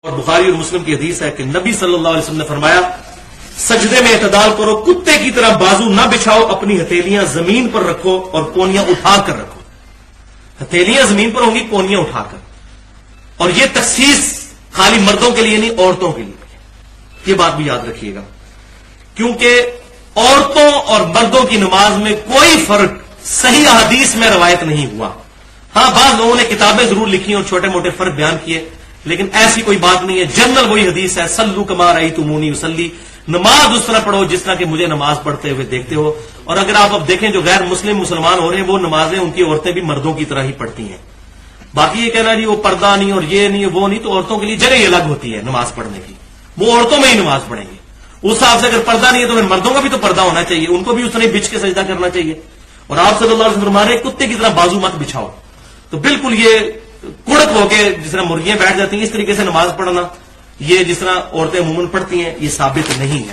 اور بخاری اور مسلم کی حدیث ہے کہ نبی صلی اللہ علیہ وسلم نے فرمایا سجدے میں اعتدال کرو، کتے کی طرح بازو نہ بچھاؤ، اپنی ہتھیلیاں زمین پر رکھو اور کونیاں اٹھا کر رکھو۔ ہتھیلیاں زمین پر ہوں گی، کونیاں اٹھا کر۔ اور یہ تخصیص خالی مردوں کے لیے نہیں، عورتوں کے لیے، یہ بات بھی یاد رکھیے گا، کیونکہ عورتوں اور مردوں کی نماز میں کوئی فرق صحیح احادیث میں روایت نہیں ہوا۔ ہاں بعض لوگوں نے کتابیں ضرور لکھی اور چھوٹے موٹے فرق بیان کیے، لیکن ایسی کوئی بات نہیں ہے۔ جنرل وہی حدیث ہے، سلو کما رأیتمونی اصلی، نماز اس طرح پڑھو جس طرح کہ مجھے نماز پڑھتے ہوئے دیکھتے ہو۔ اور اگر آپ اب دیکھیں جو غیر مسلمان ہو رہے ہیں، وہ نمازیں ان کی عورتیں بھی مردوں کی طرح ہی پڑھتی ہیں۔ باقی یہ کہنا جی وہ پردہ نہیں اور یہ نہیں وہ نہیں، تو عورتوں کے لیے جگہ ہی الگ ہوتی ہے نماز پڑھنے کی، وہ عورتوں میں ہی نماز پڑھیں گے۔ اس حساب سے اگر پردہ نہیں ہے تو پھر مردوں کا بھی تو پردہ ہونا چاہیے، ان کو بھی اس طرح بچھ کے سجدہ کرنا چاہیے۔ اور آپ صلی اللہ علیہ وسلم فرما رہے ہیں کتے کی طرح بازو مت بچھاؤ، تو بالکل یہ کڑک ہو کے جس طرح مرغیاں بیٹھ جاتی ہیں اس طریقے سے نماز پڑھنا، یہ جس طرح عورتیں عموماً پڑھتی ہیں، یہ ثابت نہیں ہے۔